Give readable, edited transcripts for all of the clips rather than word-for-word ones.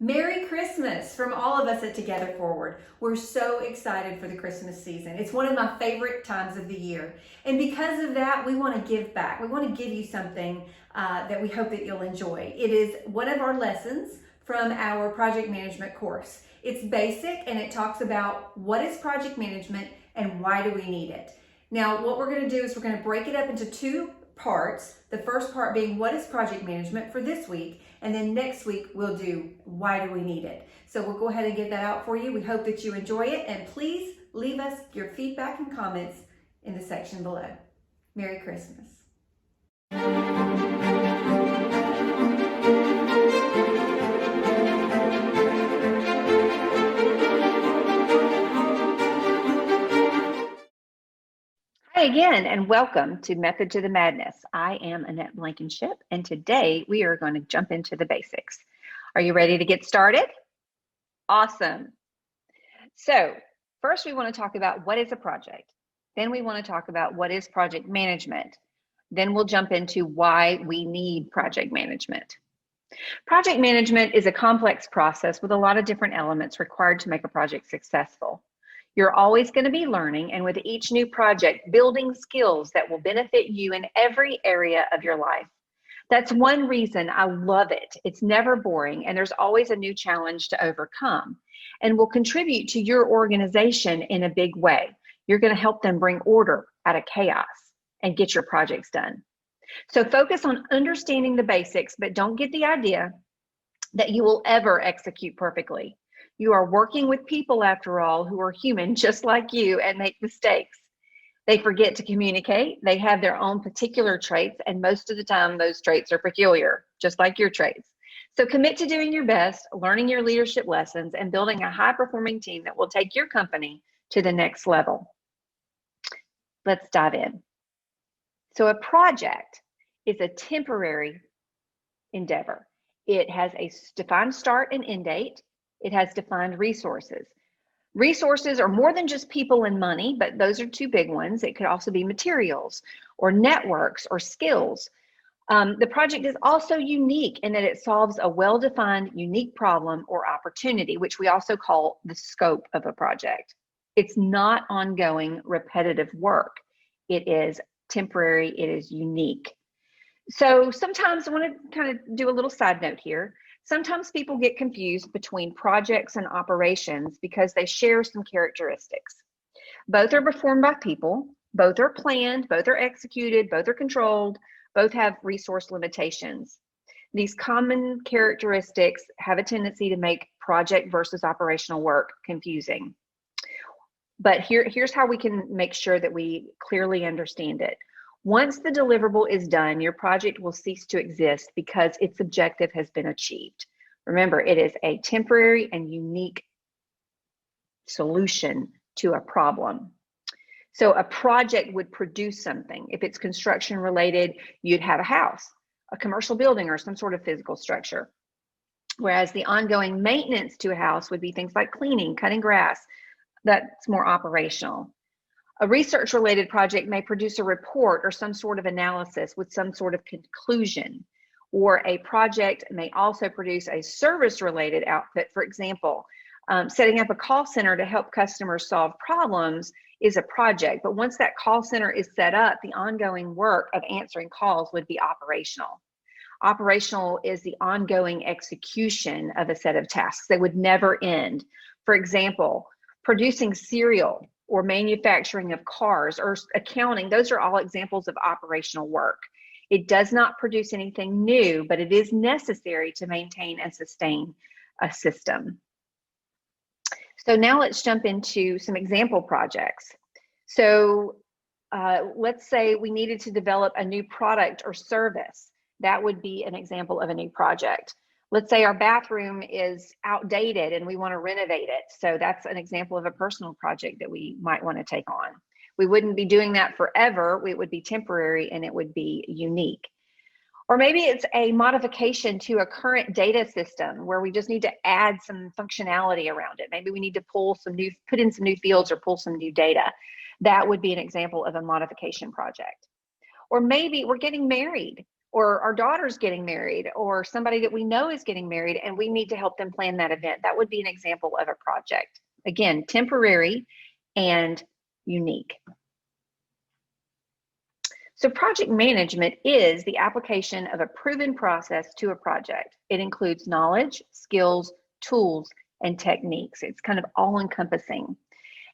Merry Christmas from all of us at Together Forward. We're so excited for the Christmas season. It's one of my favorite times of the year. And because of that, we want to give back. We want to give you something that we hope that you'll enjoy. It is one of our lessons from our project management course. It's basic and it talks about what is project management and why do we need it. Now, what we're going to do is we're going to break it up into two parts. The first part being what is project management for this week, and then next week we'll do why do we need it. So we'll go ahead and get that out for you. We hope that you enjoy it, and please leave us your feedback and comments in the section below. Merry Christmas. Hi again, and welcome to Method to the Madness. I am Annette Blankenship, and today we are going to jump into the basics. Are you ready to get started? Awesome. So first we want to talk about what is a project. Then we want to talk about what is project management. Then we'll jump into why we need project management. Project management is a complex process with a lot of different elements required to make a project successful. You're always going to be learning, and with each new project, building skills that will benefit you in every area of your life. That's one reason I love it. It's never boring, and there's always a new challenge to overcome, and will contribute to your organization in a big way. You're going to help them bring order out of chaos and get your projects done. So focus on understanding the basics, but don't get the idea that you will ever execute perfectly. You are working with people, after all, who are human just like you and make mistakes. They forget to communicate. They have their own particular traits, and most of the time those traits are peculiar, just like your traits. So commit to doing your best, learning your leadership lessons, and building a high-performing team that will take your company to the next level. Let's dive in. So a project is a temporary endeavor. It has a defined start and end date. It has defined resources. Resources are more than just people and money, but those are two big ones. It could also be materials or networks or skills. The project is also unique in that it solves a well-defined, unique problem or opportunity, which we also call the scope of a project. It's not ongoing, repetitive work. It is temporary. It is unique. So sometimes I want to kind of do a little side note here. Sometimes people get confused between projects and operations because they share some characteristics. Both are performed by people, both are planned, both are executed, both are controlled, both have resource limitations. These common characteristics have a tendency to make project versus operational work confusing. But here's how we can make sure that we clearly understand it. Once the deliverable is done, your project will cease to exist because its objective has been achieved. Remember, it is a temporary and unique solution to a problem. So a project would produce something. If it's construction related, you'd have a house, a commercial building, or some sort of physical structure. Whereas the ongoing maintenance to a house would be things like cleaning, cutting grass. That's more operational. A research-related project may produce a report or some sort of analysis with some sort of conclusion, or a project may also produce a service-related output. For example, setting up a call center to help customers solve problems is a project, but once that call center is set up, the ongoing work of answering calls would be operational. Operational is the ongoing execution of a set of tasks that would never end. For example, producing cereal or manufacturing of cars or accounting, those are all examples of operational work. It does not produce anything new, but it is necessary to maintain and sustain a system. So now let's jump into some example projects. So let's say we needed to develop a new product or service. That would be an example of a new project. Let's say our bathroom is outdated and we want to renovate it. So that's an example of a personal project that we might want to take on. We wouldn't be doing that forever. It would be temporary and it would be unique. Or maybe it's a modification to a current data system where we just need to add some functionality around it. Maybe we need to put in some new fields or pull some new data. That would be an example of a modification project. Or maybe we're getting married. or our daughter's getting married, or somebody that we know is getting married, and we need to help them plan that event. That would be an example of a project. Again, temporary and unique. So project management is the application of a proven process to a project. It includes knowledge, skills, tools, and techniques. It's kind of all-encompassing.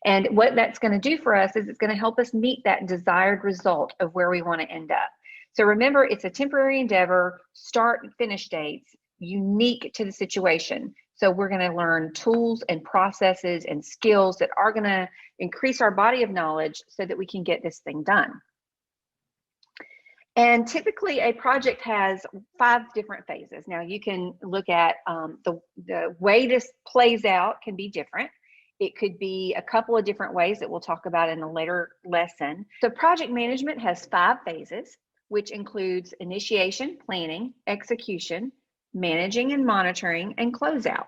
And what that's going to do for us is it's going to help us meet that desired result of where we want to end up. So remember, it's a temporary endeavor, start and finish dates, unique to the situation. So we're going to learn tools and processes and skills that are going to increase our body of knowledge so that we can get this thing done. And typically a project has 5 different phases. Now you can look at the way this plays out can be different. It could be a couple of different ways that we'll talk about in a later lesson. So project management has 5 phases, which includes initiation, planning, execution, managing and monitoring, and closeout.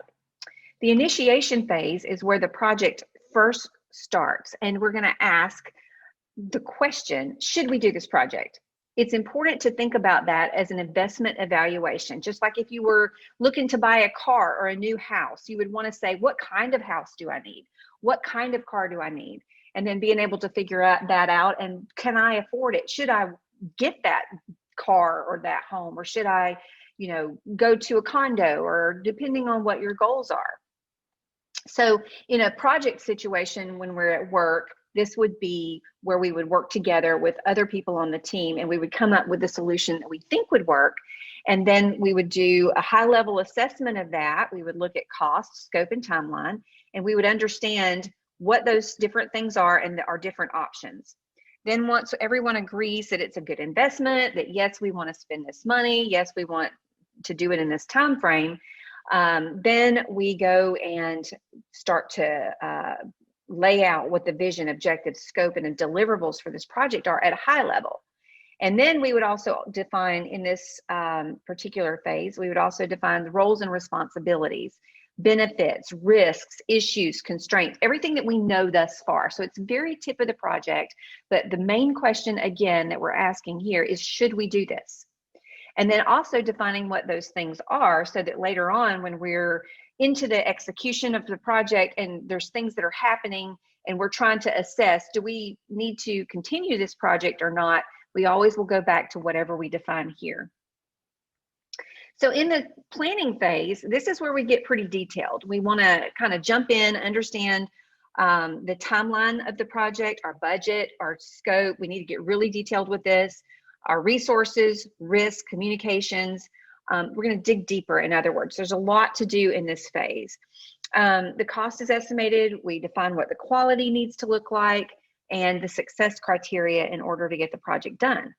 The initiation phase is where the project first starts, and we're going to ask the question, should we do this project? It's important to think about that as an investment evaluation. Just like if you were looking to buy a car or a new house, you would want to say, what kind of house do I need? What kind of car do I need? And then being able to figure that out, and can I afford it? Should I get that car or that home, or should I, go to a condo, or depending on what your goals are. So in a project situation, when we're at work, this would be where we would work together with other people on the team, and we would come up with a solution that we think would work. And then we would do a high-level assessment of that. We would look at cost, scope, and timeline, and we would understand what those different things are and our different options. Then once everyone agrees that it's a good investment, that yes, we want to spend this money, yes, we want to do it in this time frame, then we go and start to lay out what the vision, objectives, scope, and deliverables for this project are at a high level. And then we would also define in this particular phase, we would also define the roles and responsibilities, benefits, risks, issues, constraints, everything that we know thus far. So it's very tip of the project, but the main question again that we're asking here is, should we do this? And then also defining what those things are, so that later on when we're into the execution of the project and there's things that are happening and we're trying to assess, do we need to continue this project or not? We always will go back to whatever we define here. So in the planning phase, this is where we get pretty detailed. We want to kind of jump in, understand the timeline of the project, our budget, our scope. We need to get really detailed with this, our resources, risk, communications. We're going to dig deeper. In other words, there's a lot to do in this phase. The cost is estimated. We define what the quality needs to look like and the success criteria in order to get the project done.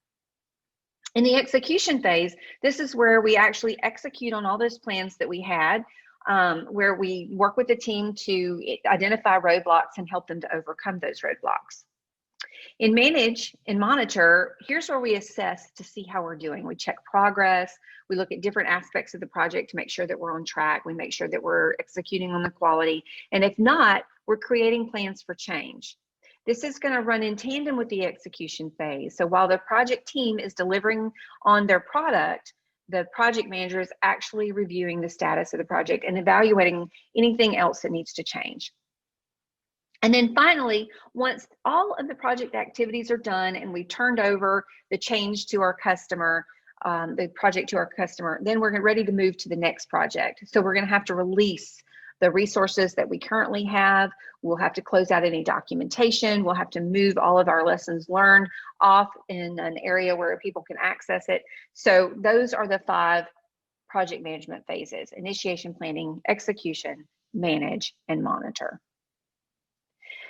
In the execution phase, this is where we actually execute on all those plans that we had, where we work with the team to identify roadblocks and help them to overcome those roadblocks. In manage and monitor, here's where we assess to see how we're doing. We check progress. We look at different aspects of the project to make sure that we're on track. We make sure that we're executing on the quality. And if not, we're creating plans for change. This is going to run in tandem with the execution phase. So while the project team is delivering on their product, the project manager is actually reviewing the status of the project and evaluating anything else that needs to change. And then finally, once all of the project activities are done and we turned over the change to our customer, the project to our customer, then we're ready to move to the next project. So we're going to have to release the resources that we currently have. We'll have to close out any documentation. We'll have to move all of our lessons learned off in an area where people can access it. So those are the 5 project management phases: initiation, planning, execution, manage, and monitor.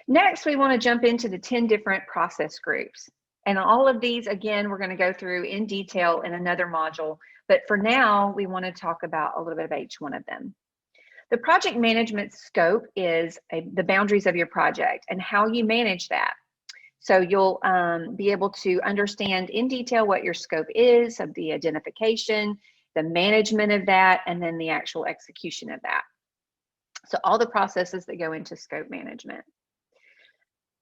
Next, we want to jump into the 10 different process groups. And all of these, again, we're going to go through in detail in another module. But for now, we want to talk about a little bit about each one of them. The project management scope is the boundaries of your project and how you manage that. So you'll be able to understand in detail what your scope is, of the identification, the management of that, and then the actual execution of that. So all the processes that go into scope management.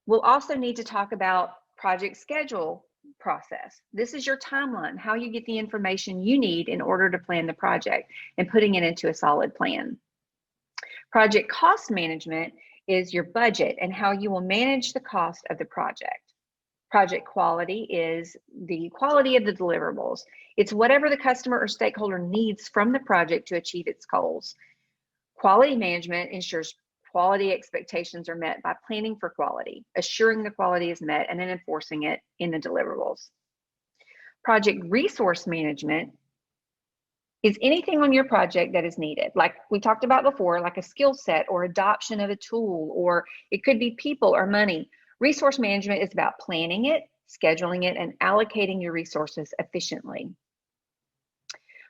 We'll also need to talk about project schedule process. This is your timeline, how you get the information you need in order to plan the project and putting it into a solid plan. Project cost management is your budget and how you will manage the cost of the project. Project quality is the quality of the deliverables. It's whatever the customer or stakeholder needs from the project to achieve its goals. Quality management ensures quality expectations are met by planning for quality, assuring the quality is met, and then enforcing it in the deliverables. Project resource management is anything on your project that is needed, like we talked about before, like a skill set or adoption of a tool, or it could be people or money. Resource management is about planning it, scheduling it, and allocating your resources efficiently.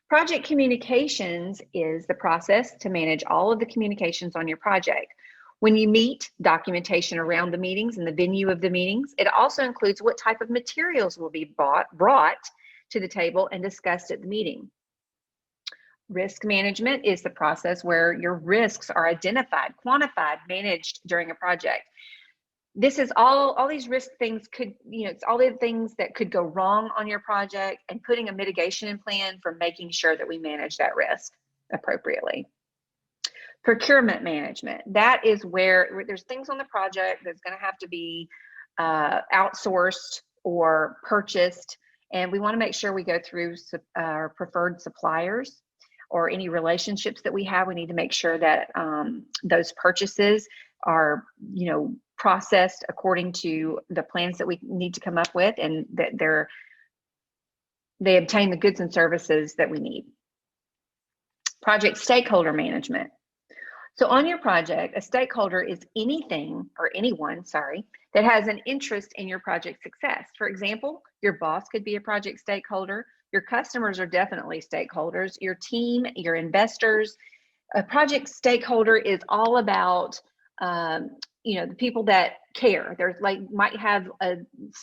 Project communications is the process to manage all of the communications on your project. When you meet, documentation around the meetings and the venue of the meetings. It also includes what type of materials will be brought to the table and discussed at the meeting. Risk management is the process where your risks are identified, quantified, managed during a project. This is all these risk things could, it's all the things that could go wrong on your project, and putting a mitigation plan for making sure that we manage that risk appropriately. Procurement management, that is where there's things on the project that's going to have to be outsourced or purchased, and we want to make sure we go through our preferred suppliers or any relationships that we have. We need to make sure that those purchases are, processed according to the plans that we need to come up with, and that they obtain the goods and services that we need. Project stakeholder management. So on your project, a stakeholder is anyone that has an interest in your project success. For example, your boss could be a project stakeholder. Your customers are definitely stakeholders. Your team, your investors. A project stakeholder is all about the people that care. There's might have a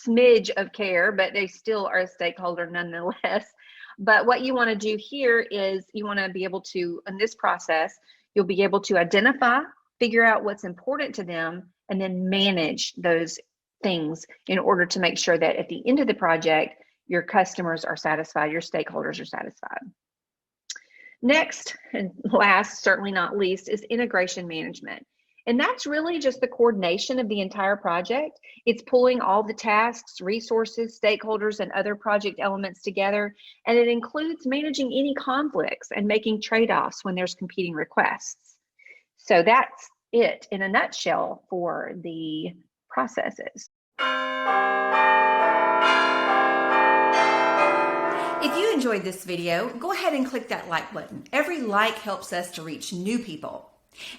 smidge of care, but they still are a stakeholder nonetheless. But what you want to do here is you want to be able to, in this process, you'll be able to identify, figure out what's important to them, and then manage those things in order to make sure that at the end of the project, your customers are satisfied, your stakeholders are satisfied. Next, and last, certainly not least, is integration management. And that's really just the coordination of the entire project. It's pulling all the tasks, resources, stakeholders, and other project elements together. And it includes managing any conflicts and making trade-offs when there's competing requests. So that's it in a nutshell for the processes. If you enjoyed this video, go ahead and click that like button. Every like helps us to reach new people.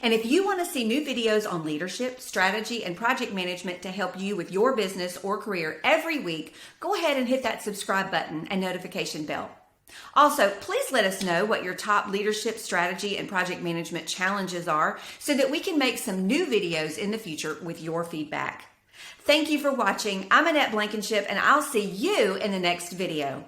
And if you want to see new videos on leadership, strategy, and project management to help you with your business or career every week, go ahead and hit that subscribe button and notification bell. Also, please let us know what your top leadership, strategy, and project management challenges are so that we can make some new videos in the future with your feedback. Thank you for watching. I'm Annette Blankenship, and I'll see you in the next video.